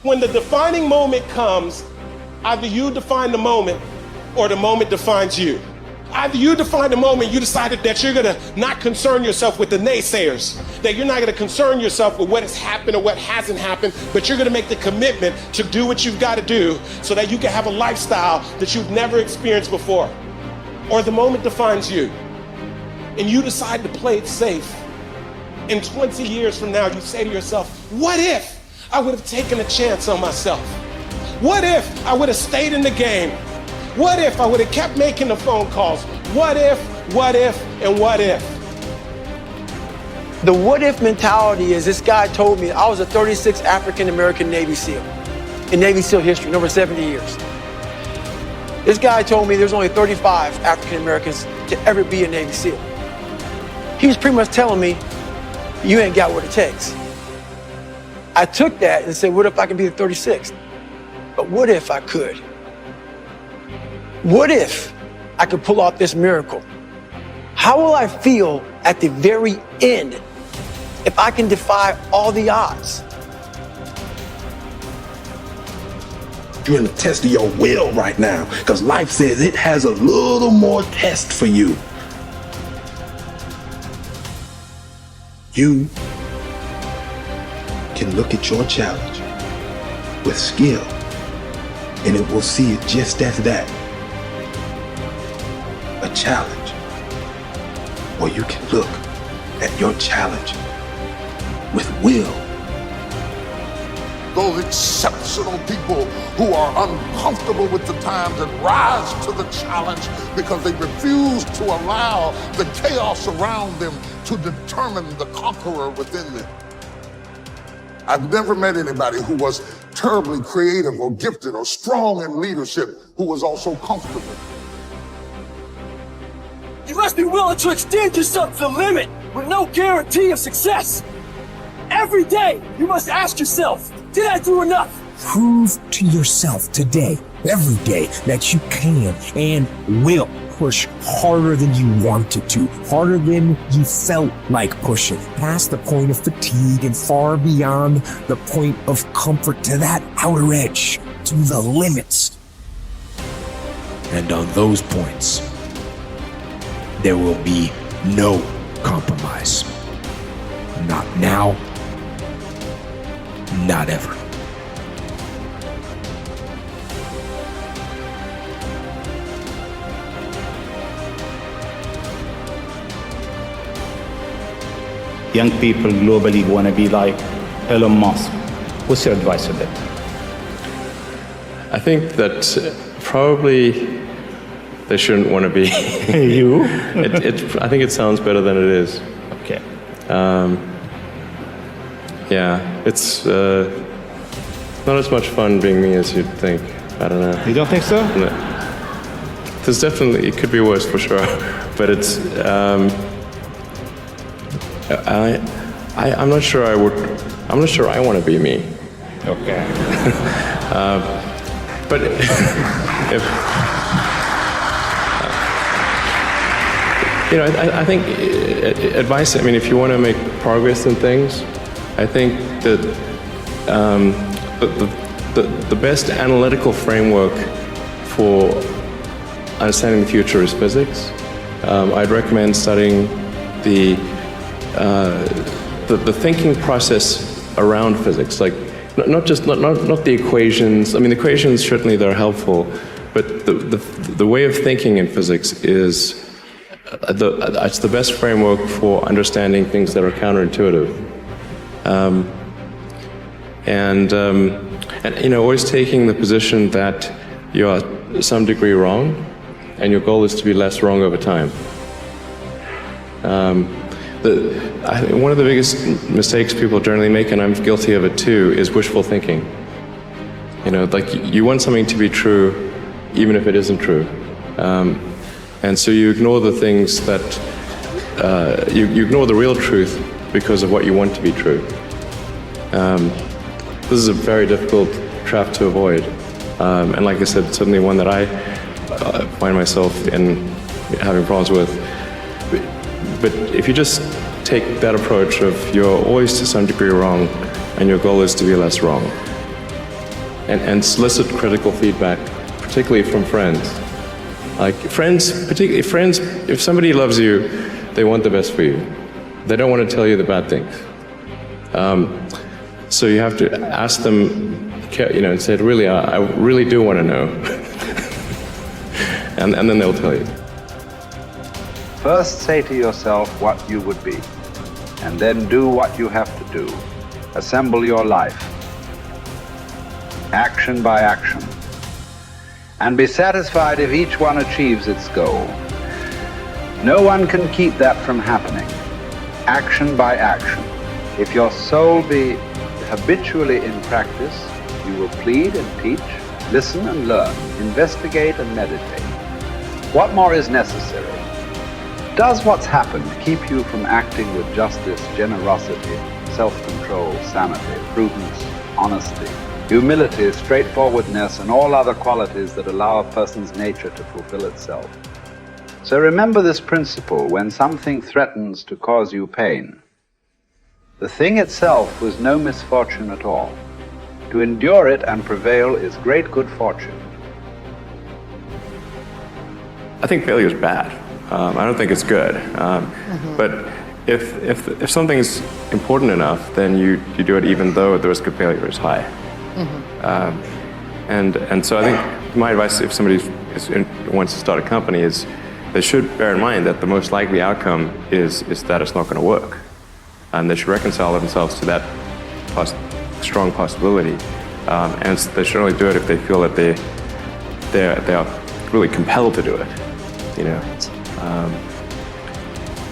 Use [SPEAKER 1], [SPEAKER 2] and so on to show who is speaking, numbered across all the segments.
[SPEAKER 1] When the defining moment comes, either you define the moment or the moment defines you. Either you define the moment, you decided that you're gonna not concern yourself with the naysayers, that you're not gonna concern yourself with what has happened or what hasn't happened, but you're gonna make the commitment to do what you've gotta do so that you can have a lifestyle that you've never experienced before. Or the moment defines you, and you decide to play it safe. And 20 years from now, you say to yourself, what if I would have taken a chance on myself? What if I would have stayed in the game? What if I would have kept making the phone calls? What if, and what if?
[SPEAKER 2] The what if mentality is, this guy told me I was a 36th African-American Navy SEAL in Navy SEAL history, over 70 years. This guy told me there's only 35 African-Americans to ever be a Navy SEAL. He was pretty much telling me, you ain't got what it takes. I took that and said, what if I can be the 36th? But what if I could? What if I could pull off this miracle? How will I feel at the very end if I can defy all the odds?
[SPEAKER 3] You're in the test of your will right now, because life says it has a little more test for you. You can look at your challenge with skill, and it will see it just as that, a challenge. Or you can look at your challenge with will.
[SPEAKER 4] Those exceptional people who are uncomfortable with the times and rise to the challenge because they refuse to allow the chaos around them to determine the conqueror within them. I've never met anybody who was terribly creative or gifted or strong in leadership who was also comfortable.
[SPEAKER 5] You must be willing to extend yourself to the limit with no guarantee of success. Every day, you must ask yourself, did I do enough?
[SPEAKER 6] Prove to yourself today, every day, that you can and will push harder than you wanted to, harder than you felt like pushing, past the point of fatigue and far beyond the point of comfort, to that outer edge, to the limits. And on those points, there will be no compromise. Not now, not ever.
[SPEAKER 7] Young people globally want to be like Elon Musk. What's your advice on that?
[SPEAKER 8] I think that probably they shouldn't want to be.
[SPEAKER 7] You?
[SPEAKER 8] I think it sounds better than it is.
[SPEAKER 7] Okay.
[SPEAKER 8] Yeah, it's not as much fun being me as you'd think. I don't know.
[SPEAKER 7] You don't think so?
[SPEAKER 8] No. There's definitely, it could be worse for sure, but it's, I'm not sure I'm not sure I want to be me.
[SPEAKER 7] Okay.
[SPEAKER 8] But if, you know, I think advice, I mean, if you want to make progress in things, I think that the best analytical framework for understanding the future is physics. I'd recommend studying the thinking process around physics, like not the equations. I mean, the equations certainly they're helpful, but the way of thinking in physics is it's the best framework for understanding things that are counterintuitive. And you know, always taking the position that you are to some degree wrong, and your goal is to be less wrong over time. I think one of the biggest mistakes people generally make, and I'm guilty of it too, is wishful thinking. You know, like you want something to be true, even if it isn't true. And so you ignore the things that, you ignore the real truth because of what you want to be true. This is a very difficult trap to avoid. And like I said, certainly one that I find myself in having problems with. But if you just take that approach of you're always to some degree wrong and your goal is to be less wrong, and solicit critical feedback, particularly from friends. Like friends, particularly friends, if somebody loves you, they want the best for you. They don't want to tell you the bad things. So you have to ask them, and say, really, I really do want to know. and then they'll tell you.
[SPEAKER 9] First say to yourself what you would be, and then do what you have to do. Assemble your life, action by action, and be satisfied if each one achieves its goal. No one can keep that from happening. Action by action. If your soul be habitually in practice, you will plead and teach, listen and learn, investigate and meditate. What more is necessary? Does what's happened keep you from acting with justice, generosity, self-control, sanity, prudence, honesty, humility, straightforwardness, and all other qualities that allow a person's nature to fulfill itself? So remember this principle when something threatens to cause you pain. The thing itself was no misfortune at all. To endure it and prevail is great good fortune.
[SPEAKER 8] I think failure is bad. I don't think it's good. But if something's important enough, then you do it even though the risk of failure is high. And so I think my advice if somebody wants to start a company is they should bear in mind that the most likely outcome is that it's not going to work. And they should reconcile themselves to that strong possibility. And they should only do it if they feel that they are really compelled to do it.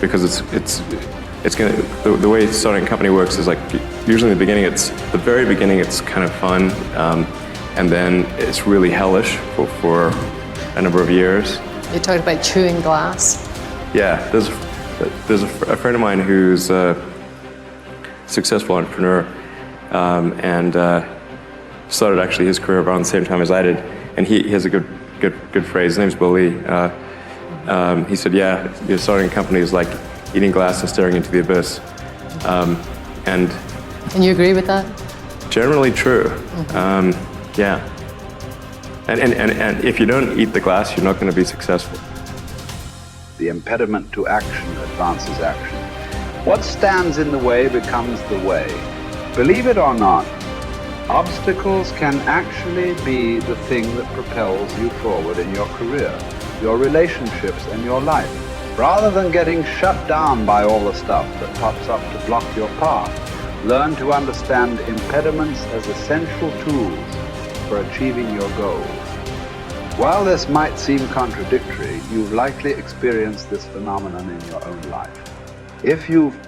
[SPEAKER 8] Because it's going to, the way starting a company works is like usually in the very beginning it's kind of fun, and then it's really hellish for a number of years.
[SPEAKER 10] You talked about chewing glass.
[SPEAKER 8] Yeah, there's a friend of mine who's a successful entrepreneur, and started actually his career around the same time as I did, and he has a good phrase. His name's Bill Lee. He said, "Yeah, starting a company is like eating glass and staring into the abyss," and
[SPEAKER 10] you agree with that?
[SPEAKER 8] Generally true. Yeah. And if you don't eat the glass, you're not going to be successful.
[SPEAKER 9] The impediment to action advances action. What stands in the way becomes the way. Believe it or not, obstacles can actually be the thing that propels you forward in your career, your relationships, and your life. Rather than getting shut down by all the stuff that pops up to block your path, learn to understand impediments as essential tools for achieving your goals. While this might seem contradictory, you've likely experienced this phenomenon in your own life. If you've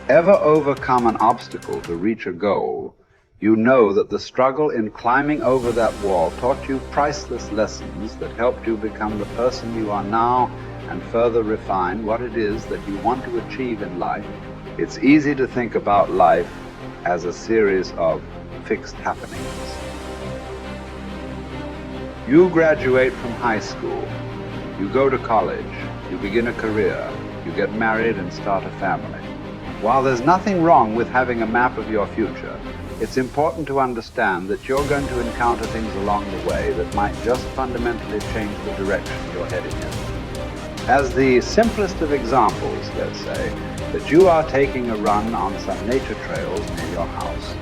[SPEAKER 9] ever overcome an obstacle to reach a goal, you know that the struggle in climbing over that wall taught you priceless lessons that helped you become the person you are now and further refine what it is that you want to achieve in life. It's easy to think about life as a series of fixed happenings. You graduate from high school, you go to college, you begin a career, you get married and start a family. While there's nothing wrong with having a map of your future, it's important to understand that you're going to encounter things along the way that might just fundamentally change the direction you're heading in. As the simplest of examples, let's say, that you are taking a run on some nature trails near your house.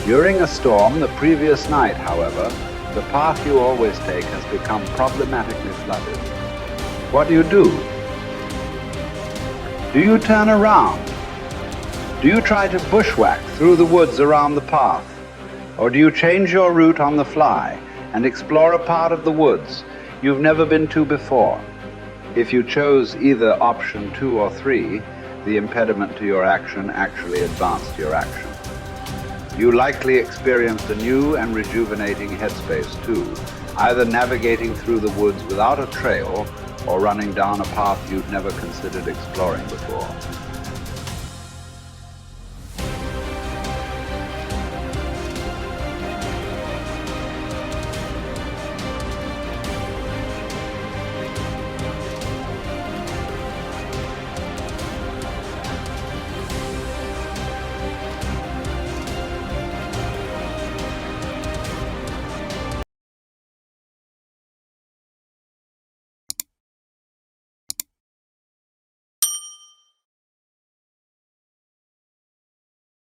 [SPEAKER 9] During a storm the previous night, however, the path you always take has become problematically flooded. What do? Do you turn around? Do you try to bushwhack through the woods around the path? Or do you change your route on the fly and explore a part of the woods you've never been to before? If you chose either option 2 or 3, the impediment to your action actually advanced your action. You likely experienced a new and rejuvenating headspace too, either navigating through the woods without a trail or running down a path you'd never considered exploring before.